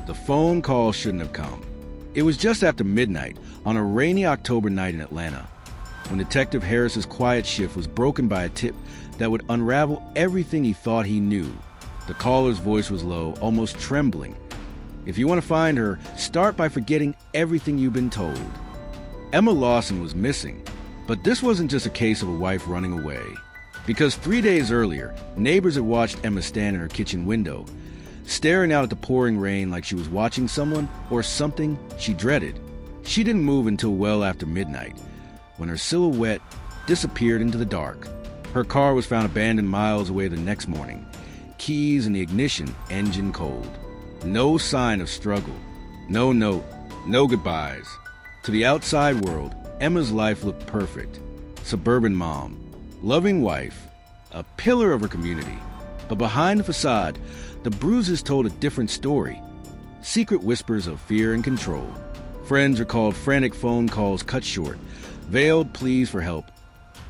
The phone call shouldn't have come. It was just after midnight on a rainy October night in Atlanta, when Detective Harris's quiet shift was broken by a tip that would unravel everything he thought he knew. The caller's voice was low, almost trembling. If you want to find her, start by forgetting everything you've been told. Emma Lawson was missing, but this wasn't just a case of a wife running away. Because 3 days earlier, neighbors had watched Emma stand in her kitchen window, staring out at the pouring rain like she was watching someone or something she dreaded. She didn't move until well after midnight, when her silhouette disappeared into the dark. Her car was found abandoned miles away the next morning, keys in the ignition, engine cold. No sign of struggle, no note, no goodbyes. To the outside world, Emma's life looked perfect. Suburban mom, loving wife, a pillar of her community. But behind the facade, the bruises told a different story. Secret whispers of fear and control. Friends recalled frantic phone calls cut short, veiled pleas for help,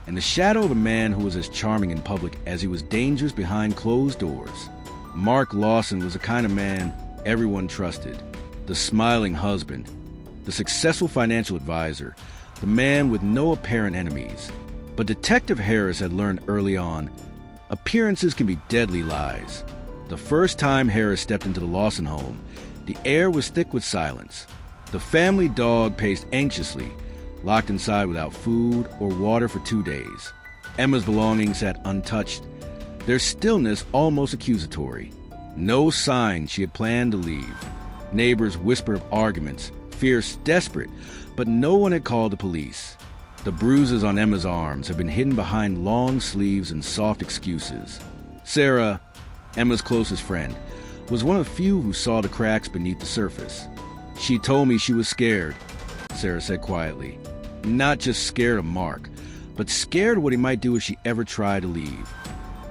and the shadow of a man who was as charming in public as he was dangerous behind closed doors. Mark Lawson was the kind of man everyone trusted. The smiling husband, the successful financial advisor, the man with no apparent enemies. But Detective Harris had learned early on, appearances can be deadly lies. The first time Harris stepped into the Lawson home, the air was thick with silence. The family dog paced anxiously, locked inside without food or water for 2 days. Emma's belongings sat untouched, their stillness almost accusatory. No sign she had planned to leave. Neighbors whispered of arguments, fierce, desperate, but no one had called the police. The bruises on Emma's arms had been hidden behind long sleeves and soft excuses. Sarah, Emma's closest friend, was one of the few who saw the cracks beneath the surface. She told me she was scared, Sarah said quietly. Not just scared of Mark, but scared of what he might do if she ever tried to leave.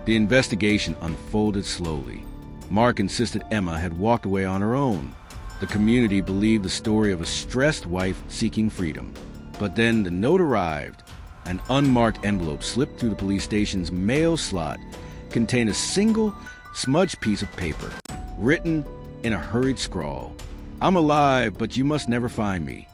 The investigation unfolded slowly. Mark insisted Emma had walked away on her own. The community believed the story of a stressed wife seeking freedom. But then the note arrived. An unmarked envelope slipped through the police station's mail slot, contained a single, smudged piece of paper, written in a hurried scrawl. I'm alive, but you must never find me.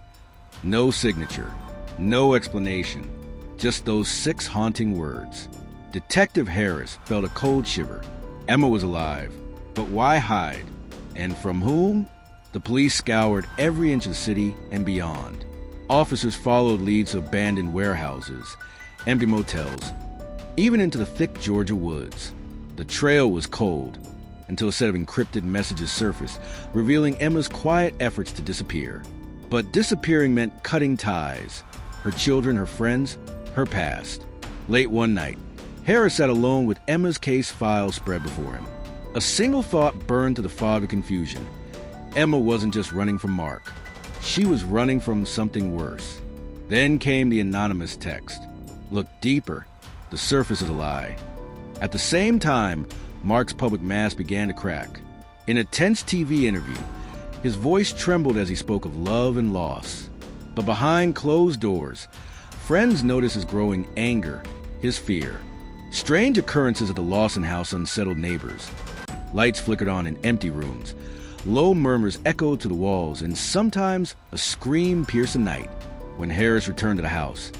No signature, no explanation, just those 6 haunting words. Detective Harris felt a cold shiver. Emma was alive, but why hide? And from whom? The police scoured every inch of the city and beyond. Officers followed leads to abandoned warehouses, empty motels, even into the thick Georgia woods. The trail was cold, until a set of encrypted messages surfaced, revealing Emma's quiet efforts to disappear. But disappearing meant cutting ties. Her children, her friends, her past. Late one night, Harris sat alone with Emma's case file spread before him. A single thought burned to the fog of confusion. Emma wasn't just running from Mark. She was running from something worse. Then came the anonymous text. Look deeper. The surface is a lie. At the same time, Mark's public mask began to crack. In a tense TV interview, his voice trembled as he spoke of love and loss. But behind closed doors, friends noticed his growing anger, his fear. Strange occurrences at the Lawson house unsettled neighbors. Lights flickered on in empty rooms. Low murmurs echoed to the walls, and sometimes a scream pierced the night. When Harris returned to the house,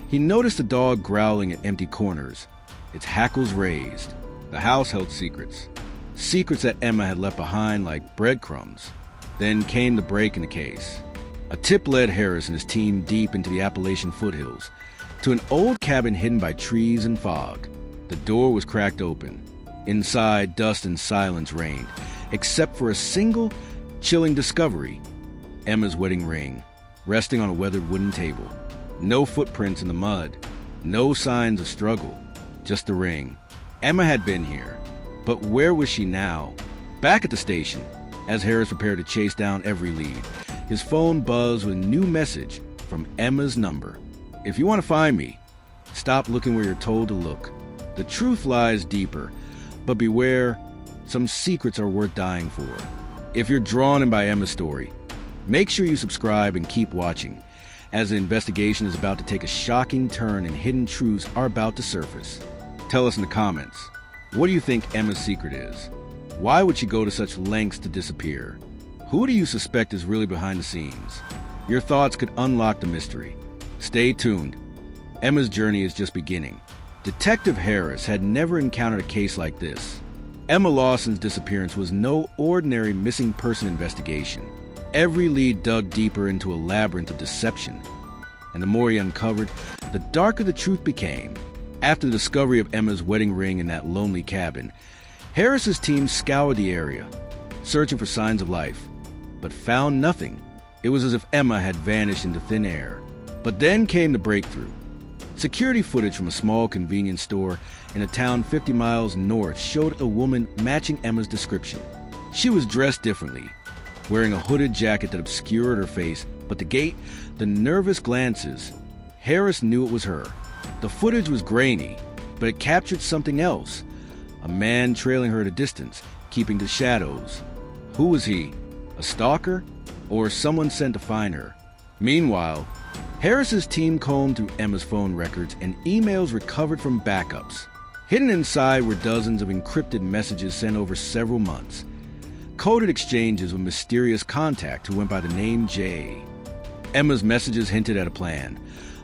he noticed the dog growling at empty corners, its hackles raised. The house held secrets. Secrets that Emma had left behind like breadcrumbs. Then came the break in the case. A tip led Harris and his team deep into the Appalachian foothills, to an old cabin hidden by trees and fog. The door was cracked open. Inside, dust and silence reigned, except for a single, chilling discovery. Emma's wedding ring, resting on a weathered wooden table. No footprints in the mud. No signs of struggle. Just the ring. Emma had been here. But where was she now? Back at the station, as Harris prepared to chase down every lead, his phone buzzed with a new message from Emma's number. If you want to find me, stop looking where you're told to look. The truth lies deeper, but beware, some secrets are worth dying for. If you're drawn in by Emma's story, make sure you subscribe and keep watching, as the investigation is about to take a shocking turn and hidden truths are about to surface. Tell us in the comments, what do you think Emma's secret is? Why would she go to such lengths to disappear? Who do you suspect is really behind the scenes? Your thoughts could unlock the mystery. Stay tuned. Emma's journey is just beginning. Detective Harris had never encountered a case like this. Emma Lawson's disappearance was no ordinary missing person investigation. Every lead dug deeper into a labyrinth of deception. And the more he uncovered, the darker the truth became. After the discovery of Emma's wedding ring in that lonely cabin, Harris's team scoured the area, searching for signs of life, but found nothing. It was as if Emma had vanished into thin air. But then came the breakthrough. Security footage from a small convenience store in a town 50 miles north showed a woman matching Emma's description. She was dressed differently, wearing a hooded jacket that obscured her face, but the gait, the nervous glances, Harris knew it was her. The footage was grainy, but it captured something else. A man trailing her at a distance, keeping to shadows. Who was he? A stalker? Or someone sent to find her? Meanwhile, Harris's team combed through Emma's phone records and emails recovered from backups. Hidden inside were dozens of encrypted messages sent over several months. Coded exchanges with mysterious contact who went by the name Jay. Emma's messages hinted at a plan.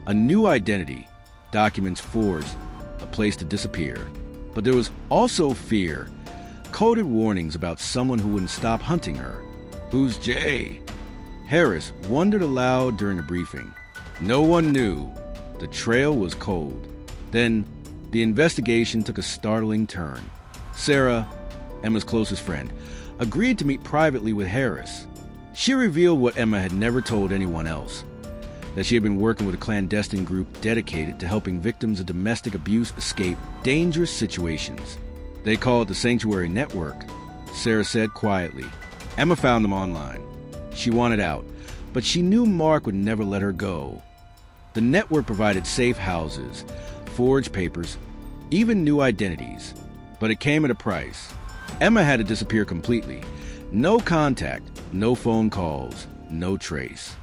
A new identity. Documents forged. A place to disappear. But there was also fear. Coded warnings about someone who wouldn't stop hunting her. Who's Jay? Harris wondered aloud during a briefing. No one knew. The trail was cold. Then, the investigation took a startling turn. Sarah, Emma's closest friend, agreed to meet privately with Harris. She revealed what Emma had never told anyone else, that she had been working with a clandestine group dedicated to helping victims of domestic abuse escape dangerous situations. They call it the Sanctuary Network, Sarah said quietly. Emma found them online. She wanted out, but she knew Mark would never let her go. The network provided safe houses, forged papers, even new identities. But it came at a price. Emma had to disappear completely. No contact, no phone calls, no trace.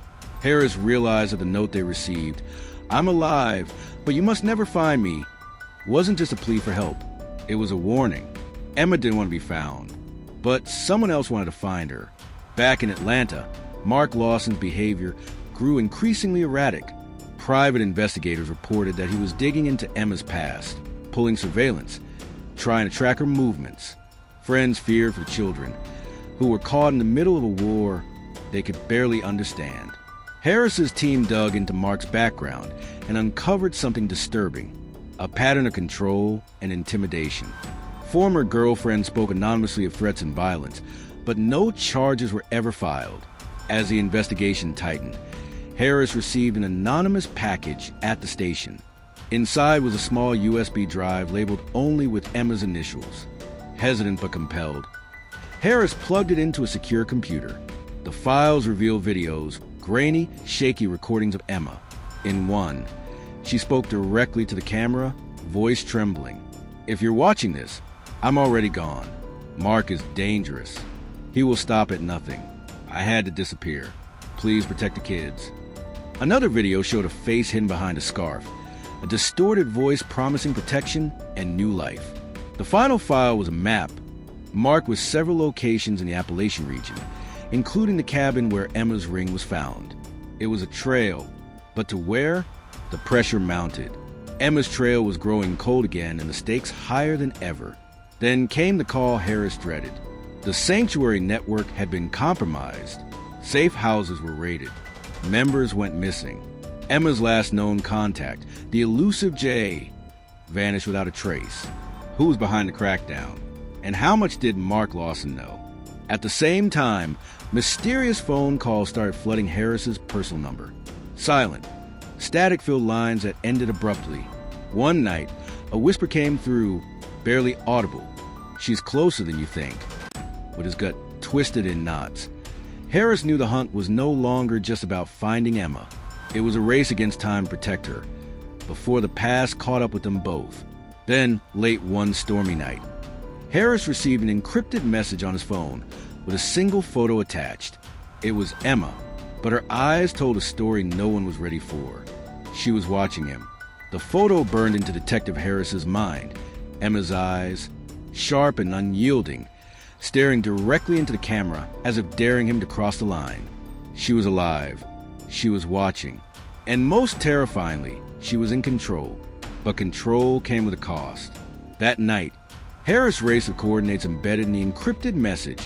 Harris realized that the note they received, "I'm alive, but you must never find me," wasn't just a plea for help. It was a warning. Emma didn't want to be found, but someone else wanted to find her. Back in Atlanta, Mark Lawson's behavior grew increasingly erratic. Private investigators reported that he was digging into Emma's past, pulling surveillance, trying to track her movements. Friends feared for the children, who were caught in the middle of a war they could barely understand. Harris's team dug into Mark's background and uncovered something disturbing, a pattern of control and intimidation. Former girlfriends spoke anonymously of threats and violence, but no charges were ever filed. As the investigation tightened, Harris received an anonymous package at the station. Inside was a small USB drive labeled only with Emma's initials. Hesitant but compelled, Harris plugged it into a secure computer. The files revealed videos, grainy, shaky recordings of Emma. In one, she spoke directly to the camera, voice trembling. "If you're watching this, I'm already gone. Mark is dangerous. He will stop at nothing. I had to disappear. Please protect the kids." Another video showed a face hidden behind a scarf, a distorted voice promising protection and new life. The final file was a map, marked with several locations in the Appalachian region, including the cabin where Emma's ring was found. It was a trail, but to where? The pressure mounted. Emma's trail was growing cold again and the stakes higher than ever. Then came the call Harris dreaded. The Sanctuary Network had been compromised. Safe houses were raided. Members went missing. Emma's last known contact, the elusive Jay, vanished without a trace. Who was behind the crackdown? And how much did Mark Lawson know? At the same time, mysterious phone calls started flooding Harris's personal number. Silent, static-filled lines that ended abruptly. One night, a whisper came through, barely audible. "She's closer than you think," with his gut twisted in knots. Harris knew the hunt was no longer just about finding Emma. It was a race against time to protect her, before the past caught up with them both. Then, late one stormy night, Harris received an encrypted message on his phone with a single photo attached. It was Emma, but her eyes told a story no one was ready for. She was watching him. The photo burned into Detective Harris's mind. Emma's eyes, sharp and unyielding, staring directly into the camera as if daring him to cross the line. She was alive. She was watching. And most terrifyingly, she was in control. But control came with a cost. That night, Harris raced the coordinates embedded in the encrypted message.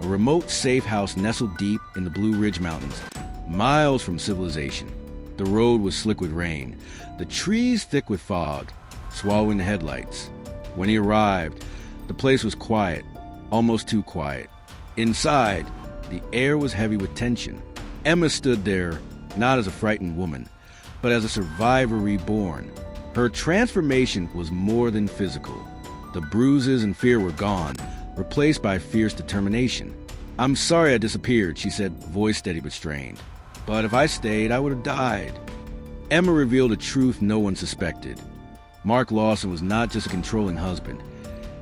A remote safe house nestled deep in the Blue Ridge Mountains, miles from civilization. The road was slick with rain, the trees thick with fog, swallowing the headlights. When he arrived, the place was quiet, almost too quiet. Inside, the air was heavy with tension. Emma stood there, not as a frightened woman, but as a survivor reborn. Her transformation was more than physical. The bruises and fear were gone, replaced by fierce determination. "I'm sorry I disappeared," she said, voice steady but strained. "But if I stayed, I would have died." Emma revealed a truth no one suspected. Mark Lawson was not just a controlling husband.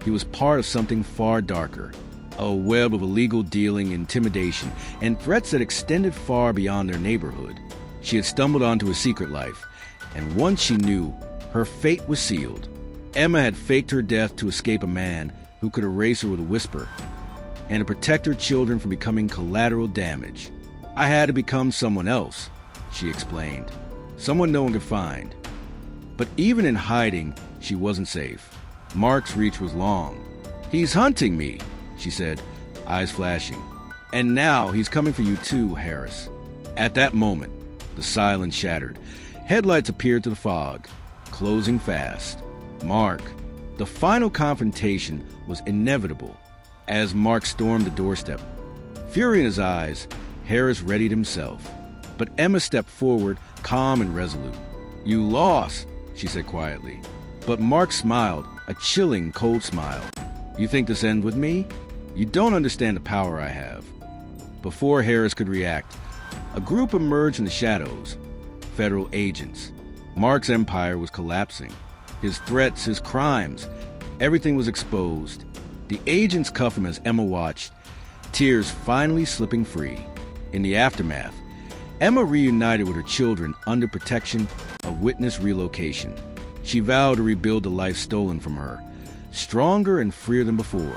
He was part of something far darker, a web of illegal dealing, intimidation, and threats that extended far beyond their neighborhood. She had stumbled onto a secret life, and once she knew, her fate was sealed. Emma had faked her death to escape a man who could erase her with a whisper, and to protect her children from becoming collateral damage. "I had to become someone else," she explained. "Someone no one could find." But even in hiding, she wasn't safe. Mark's reach was long. "He's hunting me," she said, eyes flashing. "And now he's coming for you too, Harris." At that moment, the silence shattered. Headlights appeared to the fog, closing fast. Mark. The final confrontation was inevitable. As Mark stormed the doorstep, fury in his eyes, Harris readied himself. But Emma stepped forward, calm and resolute. "You lost," she said quietly. But Mark smiled, a chilling, cold smile. "You think this ends with me? You don't understand the power I have." Before Harris could react, a group emerged from the shadows. Federal agents. Mark's empire was collapsing. His threats, his crimes, everything was exposed. The agents cuffed him as Emma watched, tears finally slipping free. In the aftermath, Emma reunited with her children under protection of witness relocation. She vowed to rebuild the life stolen from her, stronger and freer than before.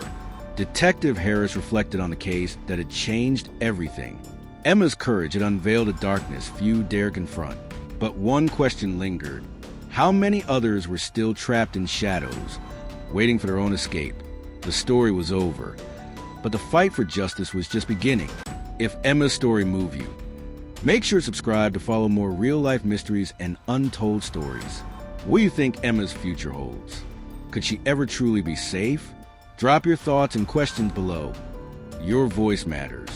Detective Harris reflected on the case that had changed everything. Emma's courage had unveiled a darkness few dared confront. But one question lingered. How many others were still trapped in shadows, waiting for their own escape? The story was over, but the fight for justice was just beginning. If Emma's story moved you, make sure to subscribe to follow more real-life mysteries and untold stories. What do you think Emma's future holds? Could she ever truly be safe? Drop your thoughts and questions below. Your voice matters.